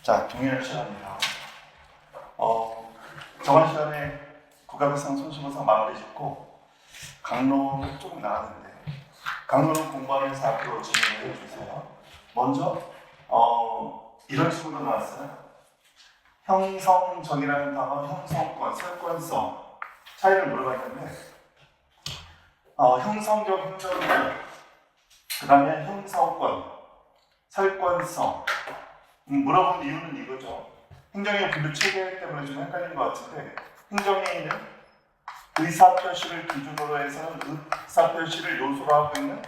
자, 동일한 시간입니다. 저번 시간에 국가배상 손실보상 마무리 짓고 강론은 조금 나왔는데 강론은 공부하면서 앞으로 진행을 해주세요. 먼저 이런 식으로 나왔어요. 형성적이라는 단어, 형성권, 설권성 차이를 물어봤는데 형성적 행정은 그 다음에 형성권, 설권성 물어본 이유는 이거죠. 행정의 분류 체계 때문에 좀 헷갈린 것 같은데 행정행위는 의사표시를 기준으로 해서는 의사표시를 요소로 하고 있는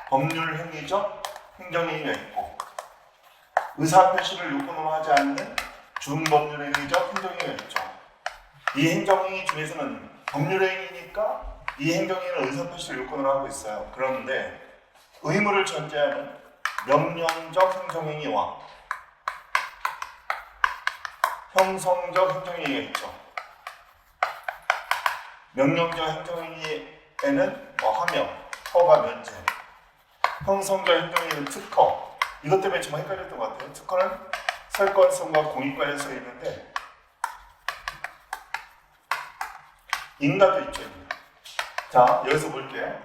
법률 행위적 행정행위가 있고 의사표시를 요건으로 하지 않는 준법률 행위적 행정행위가 있죠. 이 행정행위 중에서는 법률 행위니까 이 행정행위는 의사표시를 요건으로 하고 있어요. 그런데 의무를 전제하는 명령적 행정행위와 형성적 행정행위가 있죠. 명령적 행정행위에는 하명, 허가, 면제, 형성적 행정행위는 특허. 이것 때문에 좀 헷갈렸던 것 같아요. 특허는 설권성과 공익관련성이 있는데 인가도 있죠. 자, 여기서 볼게요.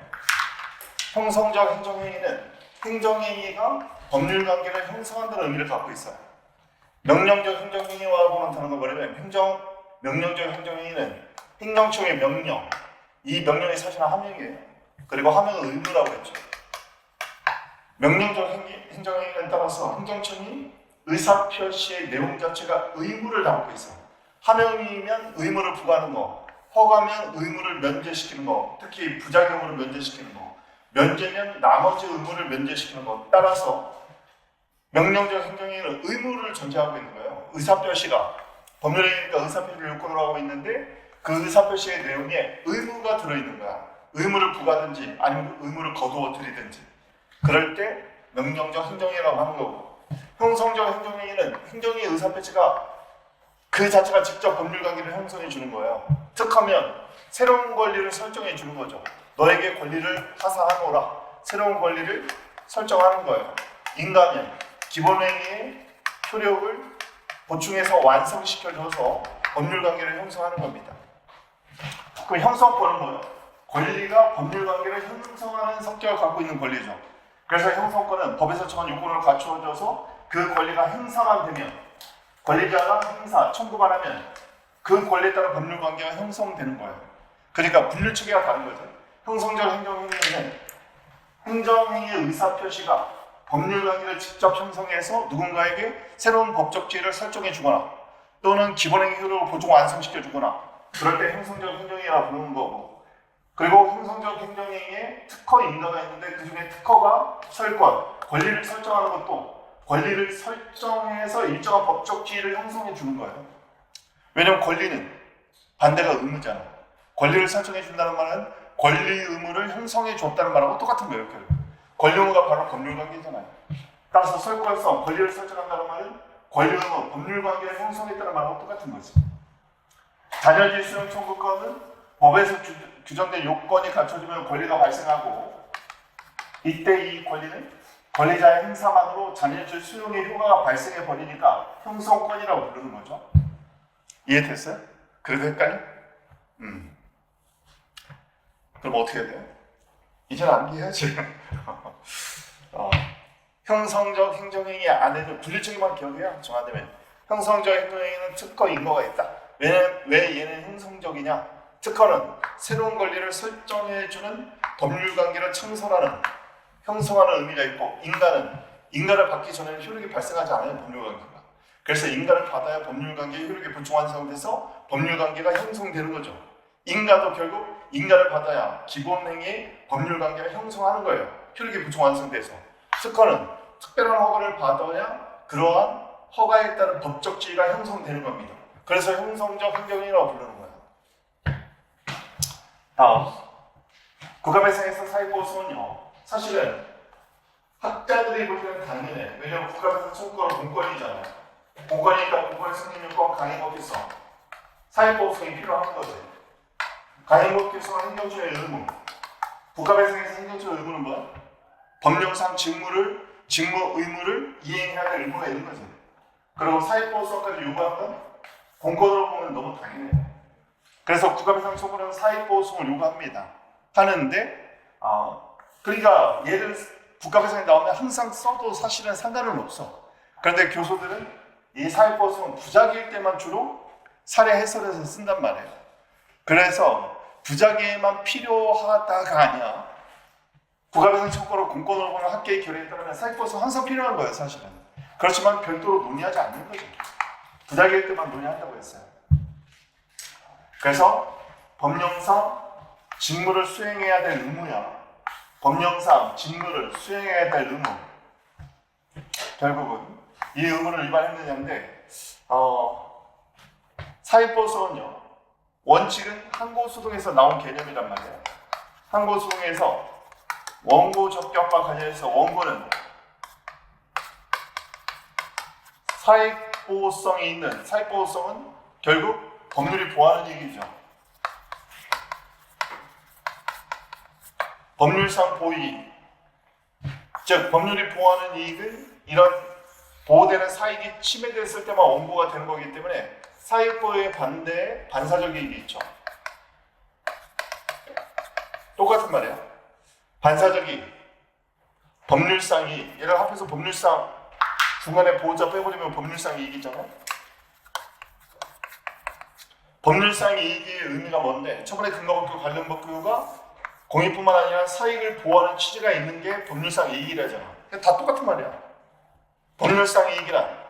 형성적 행정행위는 행정행위가 법률관계를 형성한다는 의미를 갖고 있어요. 명령적 행정행위와고는 다른 거 뭐냐면 명령적 행정행위는 행정청의 명령, 이 명령이 사실은 하명이에요. 그리고 하명은 의무라고 했죠. 명령적 행정행위에 따라서 행정청이 의사표시의 내용 자체가 의무를 담고 있어요. 하명이면 의무를 부과하는 거, 허가면 의무를 면제시키는 거, 특히 부작용으로 면제시키는 거, 면제면 나머지 의무를 면제시키는 거. 따라서 명령적 행정행위는 의무를 전제하고 있는 거예요. 의사표시가 법률행위니까 의사표시를 요건으로 하고 있는데 그 의사표시의 내용에 의무가 들어있는 거야. 의무를 부과하든지 아니면 의무를 거두어 들이든지. 그럴 때 명령적 행정행위라고 하는 거고, 형성적 행정행위는 행정의 의사표시가 그 자체가 직접 법률관계를 형성해 주는 거예요. 특하면 새로운 권리를 설정해 주는 거죠. 너에게 권리를 하사하노라. 새로운 권리를 설정하는 거예요. 인가면 기본행위의 효력을 보충해서 완성시켜줘서 법률관계를 형성하는 겁니다. 그 형성권은 뭐예요? 권리가 법률관계를 형성하는 성격을 갖고 있는 권리죠. 그래서 형성권은 법에서 정한 요건을 갖추어줘서 그 권리가 행사만 되면 권리자가 행사, 청구만 하면 그 권리에 따라 법률관계가 형성되는 거예요. 그러니까 분류체계가 다른 거죠. 형성적 행정행위는 행정행위의 의사표시가 법률관계를 직접 형성해서 누군가에게 새로운 법적 지위를 설정해 주거나 또는 기본행위 효력을 보충 완성시켜 주거나 그럴 때 형성적 행정행위라고 부르는 거고, 그리고 형성적 행정행위에 특허 인가가 있는데 그 중에 특허가 설권, 권리를 설정하는 것도 권리를 설정해서 일정한 법적 지위를 형성해 주는 거예요. 왜냐면 권리는 반대가 의무잖아. 권리를 설정해 준다는 말은 권리 의무를 형성해 줬다는 말하고 똑같은 거예요. 권리 의무가 바로 법률관계잖아요. 따라서 설권성, 권리를 설정한다는 말은 권리 의무, 법률관계를 형성했다는 말하고 똑같은 거지. 자녀지 수용 청구권은 법에서 규정된 요건이 갖춰지면 권리가 발생하고, 이때 이 권리는 권리자의 행사만으로 자녀지 수용의 효과가 발생해 버리니까 형성권이라고 부르는 거죠. 이해됐어요? 그래도 헷갈려? 그럼 어떻게 해야 돼요? 이제는 암기해야지. 형성적 행정행위 안에는 분류체계만 기억해요. 정하되면 형성적 행정행위는 특허 인거가 있다. 왜 얘는 형성적이냐? 특허는 새로운 권리를 설정해주는 법률관계를 창설하는, 형성하는 의미가 있고, 인가를 받기 전에는 효력이 발생하지 않아요. 법률관계가. 그래서 인가를 받아야 법률관계의 효력이 보충 완성돼서 법률관계가 형성되는 거죠. 인가도 결국 인가를 받아야 기본행위의 법률관계가 형성하는 거예요. 효력이 보충 완성돼서. 특허는 특별한 허가를 받아야 그러한 허가에 따른 법적 지위가 형성되는 겁니다. 그래서 형성적 행정행위라고 부르는 거예요. 다음, 국가배상에서 사익보수는요, 사실은 학자들이 볼 때는 당연해. 왜냐면 국가배상 청구권은 공권이잖아요. 공권이니까 공권의 승인요건, 강행법규성, 사익보수성이 필요한 거지. 강행법규성은 행정처의 의무. 국가배상에서 행정처의 의무는 뭐야? 법령상 직무 의무를 이행해야 될 의무가 있는 거죠. 그리고 사익보호성까지 요구하는 건 공권으로 보면 너무 당연해요. 그래서 국가배상 청구는 사익보호성을 요구합니다. 하는데 그러니까 얘를 국가배상에 나오면 항상 써도 사실은 상관은 없어. 그런데 교수들은 이 사익보호성은 부작위일 때만 주로 사례 해설에서 쓴단 말이에요. 그래서 부작위에만 필요하다가 아니야. 국가배상 청구로 공권으로 보는 학계의 결의에 따르면 사익보호성 항상 필요한 거예요, 사실은. 그렇지만 별도로 논의하지 않는 거죠. 부작위일 때만 논의한다고 했어요. 그래서 법령상 직무를 수행해야 될 의무야. 법령상 직무를 수행해야 될 의무. 결국은 이 의무를 위반했느냐인데 사익보호성은요. 원칙은 항고소송에서 나온 개념이란 말이에요. 항고소송에서 원고 적격과 관련해서 원고는 사익보호성이 있는, 사익보호성은 결국 법률이 보호하는 얘기죠. 법률상 보호이익, 즉 법률이 보호하는 이익은 이런 보호되는 사익이 침해됐을 때만 원고가 되는 거기 때문에 사익보호의 반대에 반사적 이익이 있죠. 똑같은 말이야. 반사적 이익, 법률상 이익, 얘를 합해서 법률상 중간에 보호자 빼버리면 법률상 이익이잖아. 법률상 이익의 의미가 뭔데? 처분의 근거법규 관련 법규가 공익뿐만 아니라 사익을 보호하는 취지가 있는 게 법률상 이익이라잖아. 다 똑같은 말이야. 법률상 이익이란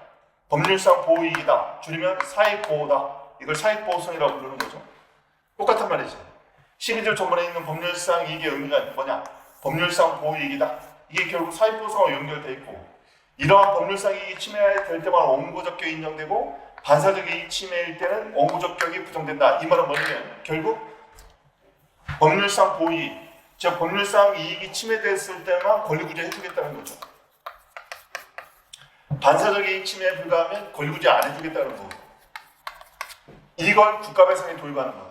법률상 보호이익이다. 줄이면 사익보호다. 이걸 사익보호성이라고 부르는 거죠. 똑같은 말이지. 12조 전문에 있는 법률상 이익의 의미가 뭐냐? 법률상 보호이익이다. 이게 결국 사익보호성과 연결되어 있고, 이러한 법률상 이익이 침해될 때만 원고적격이 인정되고 반사적 이익 침해일 때는 원고적격이 부정된다. 이 말은 뭐냐면 결국 법률상 보호이익, 즉 법률상 이익이 침해됐을 때만 권리구제 해주겠다는 거죠. 반사적 이익 침해에 불과하면 권리구제 안 해주겠다는 거고, 이걸 국가배상에 도입하는 거예요.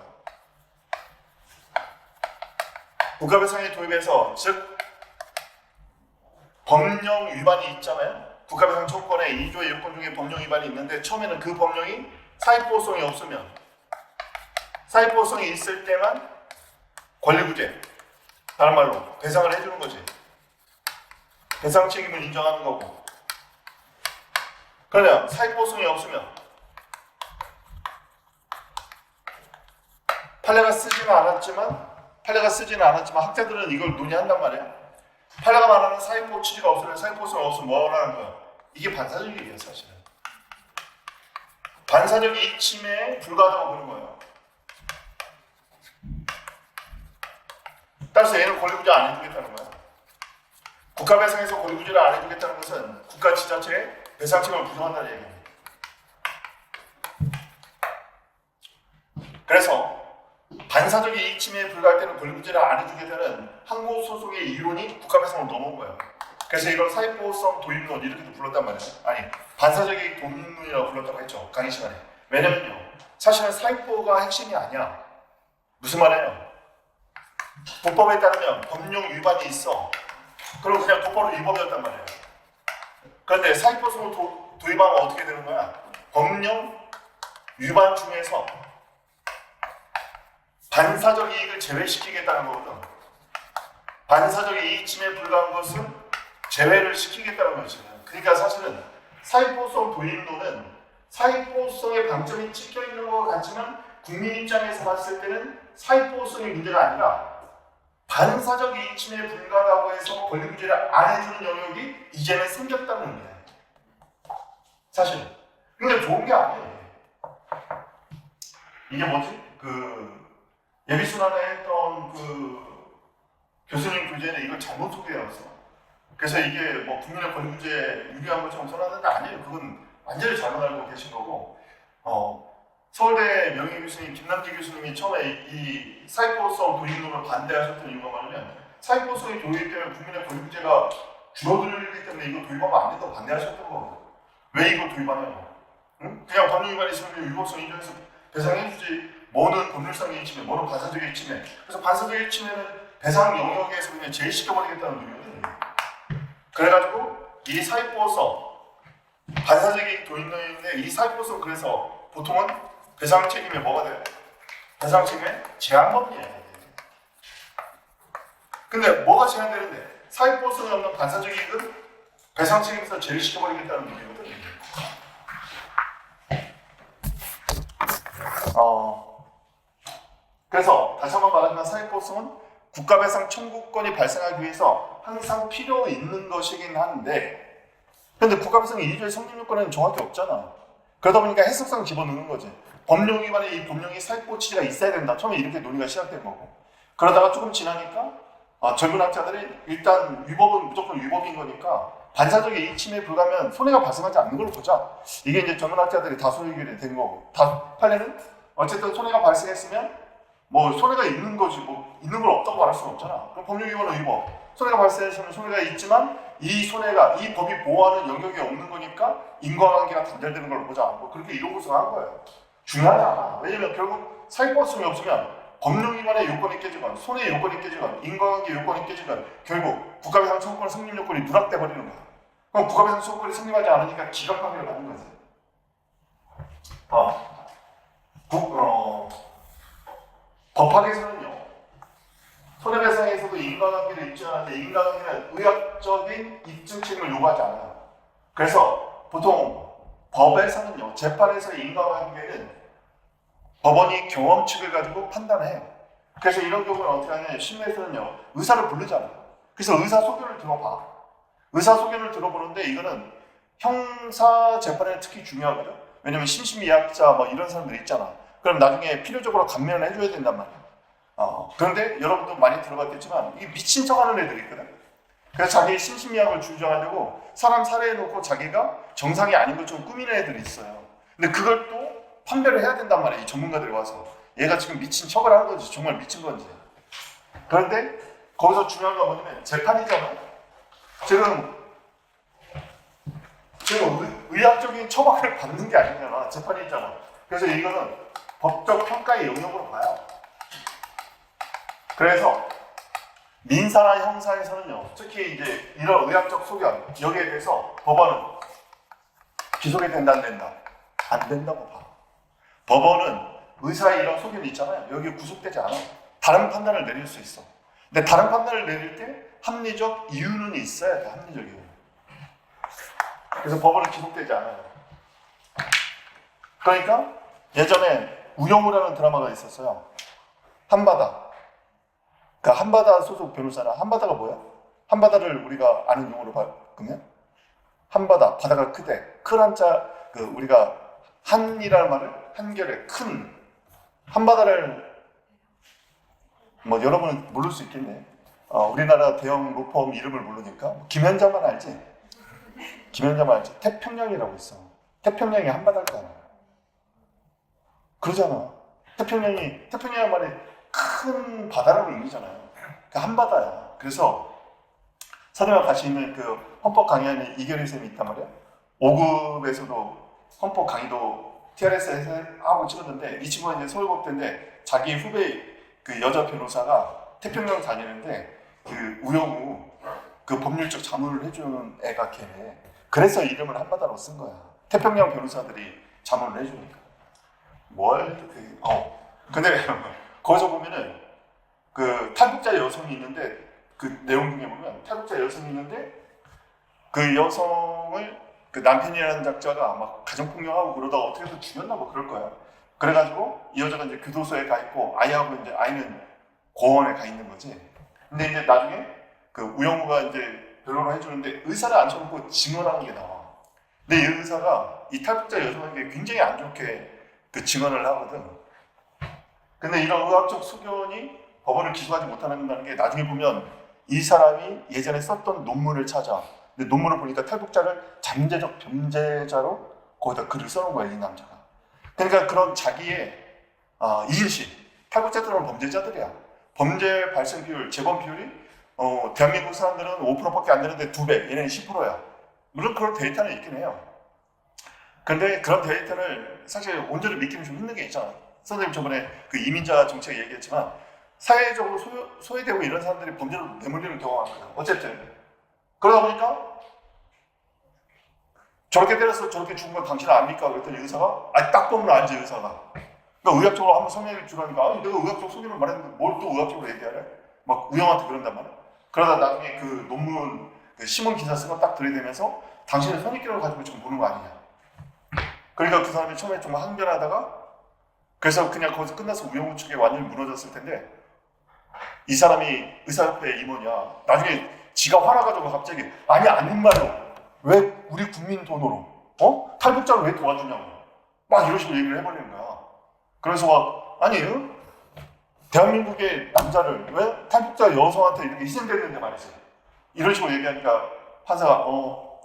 국가배상에 도입해서, 즉 법령 위반이 있잖아요. 국가배상 청구권의 2조의 요건 중에 법령 위반이 있는데 처음에는 그 법령이 사익보호성이 없으면, 사익보호성이 있을 때만 권리구제, 다른 말로 배상을 해주는 거지. 배상 책임을 인정하는 거고. 그러면 사익보호성이 없으면 판례가 쓰지는 않았지만 학자들은 이걸 논의한단 말이야. 판례가 말하는 사익보호 취지가 없으면 사익보호성이 없으면 뭐라는 거야? 이게 반사적 이익이에요, 사실은. 반사적 이익 침해에 불과하다고 보는 거예요. 따라서 얘는 권리구제 안 해주겠다는 거야. 국가배상에서 권리구제를 안 해주겠다는 것은 국가 지자체의 배상 책임을 부정한다는 얘기입니다. 그래서 반사적 이익 침해에 불과할 때는 권리구제를 안 해주게 되는 항고소송의 이론이 국가배상으로 넘어온 거예요. 그래서 이걸 사익보호성 도입론 이렇게도 불렀단 말이에요. 아니, 반사적 이익 도입론이라고 불렀다고 했죠, 강의 시간에. 왜냐면요, 사실은 사익보호가 핵심이 아니야. 무슨 말이에요? 도법에 따르면 법령 위반이 있어. 그럼 그냥 도법으로 위법이었단 말이에요. 그런데 사익보호성을 도입하면 어떻게 되는 거야? 법령 위반 중에서 반사적 이익을 제외시키겠다는 거거든. 반사적 이익 침해에 불과한 것은 제외를 시키겠다는 거지. 그러니까 사실은 사익보호성 도입론은 사익보호성의 방점이 찍혀 있는 것 같지만 국민 입장에서 봤을 때는 사익보호성의 문제가 아니라 반사적 이익 침해에 불과하다고 해서 권리구제를 안 해주는 영역이 이제는 생겼다는 거예요. 사실. 근데 좋은 게 아니에요. 이게 뭐지? 예비순환에 했던 교수님 교재는 이걸 잘못 소개해왔어. 그래서 이게 뭐 국민의 권리구제에 유리한 것처럼 선언하는데 아니에요. 그건 완전히 잘못 알고 계신 거고, 서울대 명예교수님 김남기 교수님이 처음에 이 사익보호성 도입론을 반대하셨던 이유가 뭐냐면 사익보호성이 도입되면 국민의 권리구제가 줄어들기 때문에 이거 도입하면 안 된다고 반대하셨던 거거든요. 왜 이거 도입하냐고. 응? 그냥 법률 위반이 있으면 위법성 인정해서 배상해주지. 뭐는 법률상 이익 침해, 뭐는 반사적 이익 침해. 그래서 반사적 이익 침해는 배상 영역에서 그냥 제외시켜버리겠다는 의미거든요. 그래가지고 이 사익보호성, 반사적인 도인노인데 이 사회보수는 그래서 보통은 배상 책임에 뭐가 돼요? 배상 책임에 제한법이에요. 근데 뭐가 제한되는데 사회보수는 없는 반사적인 이익은 배상 책임에서 제외시켜버리겠다는 논리거든요. 그래서 다시 한번 말하면 사회보수는 국가배상 청구권이 발생하기 위해서 항상 필요 있는 것이긴 한데 근데 국가배상의 이주의 성립 요건에는 정확히 없잖아. 그러다 보니까 해석상 집어넣는 거지. 법령 위반에 이 법령이 사회보호 취지가 있어야 된다. 처음에 이렇게 논의가 시작된 거고 그러다가 조금 지나니까 젊은 학자들이 일단 위법은 무조건 위법인 거니까 반사적인 이익 침해에 불과하면 손해가 발생하지 않는 걸로 보자. 이게 이제 젊은 학자들이 다수 의견이 된 거고 판례는 어쨌든 손해가 발생했으면 뭐 손해가 있는 거지 뭐 있는 걸 없다고 말할 수는 없잖아. 그럼 법령 위반은 위법. 손해가 발생했으면 손해가 있지만 이 손해가 이 법이 보호하는 영역이 없는 거니까 인과관계가 단절되는 걸 보자. 뭐 그렇게 이론구성을 한 거예요. 중요하지 않아. 왜냐면 결국 사회보호성이 없으면 법령 위반의 요건이 깨지건 손해의 요건이 깨지건 인과관계 요건이 깨지건 결국 국가배상 청구권 성립 요건이 누락돼 버리는 거야. 그럼 국가배상 청구권이 성립하지 않으니까 기각관계를 받는 거지. 법학에서는요 손해배상에서도 인과관계를 입증하는데 인과관계는 의학적인 입증 책임을 요구하지 않아요. 그래서 보통 법에서는요 재판에서의 인과관계는 법원이 경험칙을 가지고 판단해요. 그래서 이런 경우는 어떻게 하냐면 심리에서는요 의사를 부르잖아요. 그래서 의사 소견을 들어봐. 의사 소견을 들어보는데 이거는 형사 재판에는 특히 중요하거든. 왜냐면 심신미약자 뭐 이런 사람들 있잖아. 그럼 나중에 필요적으로 감면을 해줘야 된단 말이야. 그런데 여러분도 많이 들어봤겠지만 이 미친 척하는 애들이 있거든. 그래서 자기 심신미약을 주장하려고 사람 살해해놓고 자기가 정상이 아닌 것처럼 꾸미는 애들이 있어요. 근데 그걸 또 판별을 해야 된단 말이야. 이 전문가들이 와서 얘가 지금 미친 척을 하는 건지 정말 미친 건지. 그런데 거기서 중요한 건 뭐냐면 재판이잖아. 지금 의학적인 처방을 받는 게 아니잖아. 재판이잖아. 그래서 이거는 법적 평가의 영역으로 봐요. 그래서 민사나 형사에서는요, 특히 이제 이런 의학적 소견 여기에 대해서 법원은 기소가 된다 안 된다? 안 된다고 봐. 법원은 의사의 이런 소견이 있잖아요. 여기에 구속되지 않아. 다른 판단을 내릴 수 있어. 근데 다른 판단을 내릴 때 합리적 이유는 있어야 돼. 합리적 이유. 그래서 법원은 기속되지 않아요. 그러니까 예전에 우영우라는 드라마가 있었어요. 한바다. 그 한바다 소속 변호사나 한바다가 뭐야? 한바다를 우리가 아는 용어로 바꾸면 한바다, 바다가 크대. 큰 한자, 그 우리가 한이라는 말을 한결에 큰 한바다를 뭐 여러분은 모를 수 있겠네. 우리나라 대형 로펌 이름을 모르니까 김현장만 알지? 김현장만 알지? 태평양이라고 있어. 태평양이 한바다잖아. 그러잖아. 태평양 말이 큰 바다라고 의미잖아요. 그 한바다야. 그래서 사대와 같이 있는 그 헌법 강의하는 이결희 쌤이 있단 말이야. 5급에서도 헌법 강의도 TRS에서 하고 찍었는데 이 친구가 이제 서울법대인데 자기 후배 그 여자 변호사가 태평양 다니는데 그 우영우 그 법률적 자문을 해주는 애가 걔네. 그래서 이름을 한바다로 쓴 거야. 태평양 변호사들이 자문을 해주니까. 근데 거기서 보면은 그 탈북자 여성이 있는데 그 내용 중에 보면 탈북자 여성이 있는데 그 여성을 그 남편이라는 작자가 막 가정폭력하고 그러다가 어떻게 해서 죽였나 뭐 그럴 거야. 그래가지고 이 여자가 이제 교도소에 가 있고 아이하고 이제 아이는 고원에 가 있는 거지. 근데 이제 나중에 그 우영우가 이제 변론을 해주는데 의사를 앉혀놓고 증언하는 게 나와. 근데 이 의사가 이 탈북자 여성에게 굉장히 안 좋게 그 증언을 하거든. 근데 이런 의학적 소견이 법원을 기소하지 못한다는 게 나중에 보면 이 사람이 예전에 썼던 논문을 찾아. 근데 논문을 보니까 탈북자를 잠재적 범죄자로 거기다 글을 써놓은 거야, 이 남자가. 그러니까 그런 자기의 이인식. 탈북자들은 범죄자들이야. 범죄 발생 비율, 재범 비율이 대한민국 사람들은 5%밖에 안 되는데 2배, 얘네는 10%야. 물론 그런 데이터는 있긴 해요. 근데 그런 데이터를 사실 온전히 믿기는 좀 힘든 게 있잖아. 선생님 저번에 그 이민자 정책 얘기했지만 사회적으로 소외되고 이런 사람들이 범죄로 내몰리는 경우가 많거든. 어쨌든 그러다 보니까 저렇게 때려서 저렇게 죽은 건 당신 압니까? 그랬더니 의사가 딱 보면 알지 의사가. 그러니까 의학적으로 한번 설명해 주라니까 아니 내가 의학적 소견을 말했는데 뭘 또 의학적으로 얘기하래? 막 우영한테 그런단 말이야. 그러다 나중에 그 논문 그 신문 기사 쓴 거 딱 들이대면서 당신의 선입견을 가지고 지금 보는 거 아니냐. 그러니까 그 사람이 처음에 좀 항변하다가 그래서 그냥 거기서 끝나서 우영우측에 완전히 무너졌을 텐데 이 사람이 의사협회 임원이야. 나중에 지가 화나가지고 갑자기 아니 아닌 말로 왜 우리 국민 돈으로 탈북자를 왜 도와주냐고 막 이런 식으로 얘기를 해버리는 거야. 그래서 막 아니 대한민국의 남자를 왜 탈북자 여성한테 이렇게 희생됐는데 말이지 이런 식으로 얘기하니까 판사가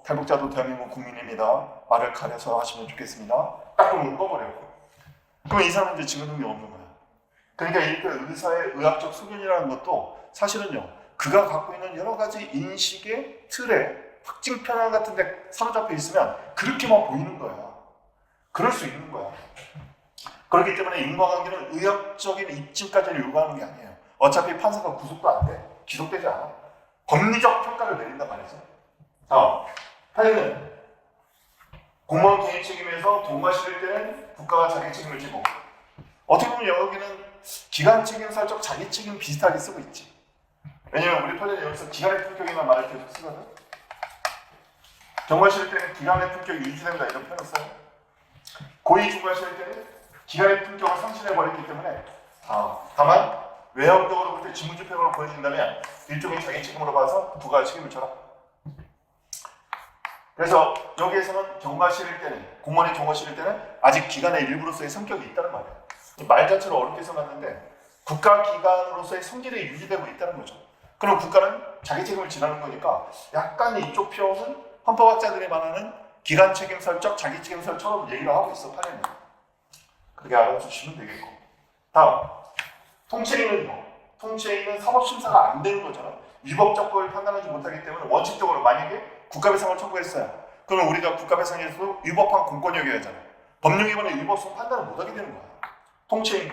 탈북자도 대한민국 국민입니다. 말을 가려서 하시면 좋겠습니다. 딱 그러면 꺼버려. 그러면 이 사람은 이제 증거능력이 없는 거야. 그러니까 이렇게 의사의 의학적 소견이라는 것도 사실은요 그가 갖고 있는 여러 가지 인식의 틀에 확증 편향 같은 데 사로잡혀 있으면 그렇게만 보이는 거야. 그럴 수 있는 거야. 그렇기 때문에 인과관계는 의학적인 입증까지는 요구하는 게 아니에요. 어차피 판사가 구속도 안 돼. 기소되지 않아. 법리적 평가를 내린단 말이죠. 자, 판례는 공무원 개인 책임에서 동과 실을 때는 국가가 자기 책임을 지고 어떻게 보면 여기는 기관 책임 설정 자기 책임 비슷하게 쓰고 있지. 왜냐면 우리 판례는 여기서 기관의 품격이라는 말을 계속 쓰거든. 경과 실을 때는 기관의 품격이 유지된다 이런 표현을 써요. 고의 중과 실을 때는 기관의 품격을 상실해버렸기 때문에 다만 외형적으로 볼 때 지문집행으로 보여진다면 일종의 자기 책임으로 봐서 부가 책임을 져라. 그래서 여기에서는 경과 실을 때는 공무원이 경과 실을 때는 아직 기관의 일부로서의 성격이 있다는 말이에요. 말 자체로 어렵게 써놨는데 국가기관으로서의 성질이 유지되고 있다는 거죠. 그럼 국가는 자기 책임을 지라는 거니까 약간 이쪽 표현은 헌법학자들이 말하는 기관 책임 설정, 자기 책임 설정처럼 얘기를 하고 있어 판례는. 그렇게 알아주시면 되겠고. 다음, 통째인은요. 통째인은 사법심사가 안 되는 거잖아. 위법적법을 판단하지 못하기 때문에 원칙적으로 만약에 국가배상을 청구했어요. 그러면 우리가 국가배상에서 위법한 공권력이어야 하잖아요. 법령위반의 위법성 판단을 못하게 되는 거야. 통째인.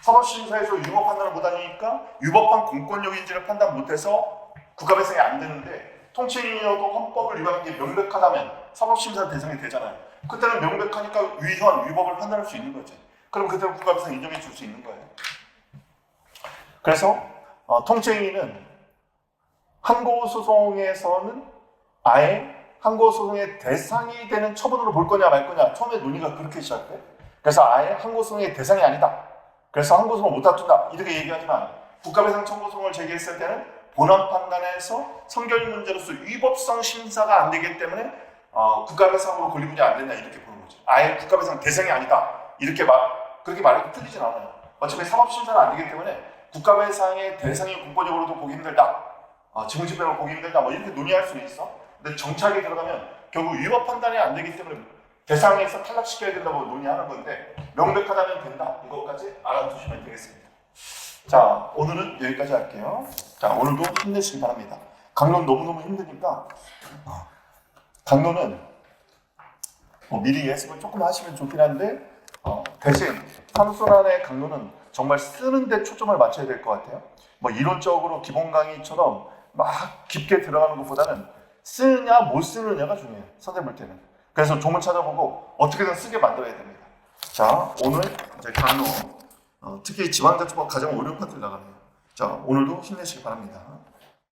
사법심사에서 위법 판단을 못하니까 위법한 공권력인지를 판단 못해서 국가배상이 안 되는데 통째인이어도 헌법을 위반한 게 명백하다면 사법심사 대상이 되잖아요. 그때는 명백하니까 위법을 판단할 수 있는 거지. 그럼 그때는 국가배상 인정해 줄 수 있는 거예요. 그래서 통째인은 항고소송에서는 아예 항고소송의 대상이 되는 처분으로 볼 거냐 말 거냐 처음에 논의가 그렇게 시작돼. 그래서 아예 항고소송의 대상이 아니다. 그래서 항고소송을 못 다툰다 이렇게 얘기하지만 국가배상 청구소송을 제기했을 때는 본안 판단에서 성결 문제로서 위법성 심사가 안 되기 때문에 국가배상으로 권리분이 안 된다 이렇게 보는 거죠. 아예 국가배상 대상이 아니다 이렇게 그렇게 말해도 틀리진 않아요. 어차피 사법심사가 안 되기 때문에 국가배상의 대상이 공권력으로도 보기 힘들다. 지문집행으로 보기 힘들다. 뭐 이렇게 논의할 수는 있어. 근데 정착이 들어가면 결국 위법 판단이 안 되기 때문에 대상에서 탈락시켜야 된다고 논의하는 건데 명백하다면 된다. 이것까지 알아두시면 되겠습니다. 자, 오늘은 여기까지 할게요. 자, 오늘도 힘내시기 바랍니다. 강론 너무너무 힘드니까 강론은 미리 예습을 조금 하시면 좋긴 한데 대신 산수란의 강론은 정말 쓰는데 초점을 맞춰야 될 것 같아요. 뭐 이론적으로 기본 강의처럼 막 깊게 들어가는 것보다는 쓰느냐 못 쓰느냐가 중요해요. 선생님 볼 때는. 그래서 조문 찾아보고 어떻게든 쓰게 만들어야 됩니다. 자, 오늘 이제 강론 특히 지방자치법 가장 어려운 파트를 나가네요. 자, 오늘도 힘내시기 바랍니다.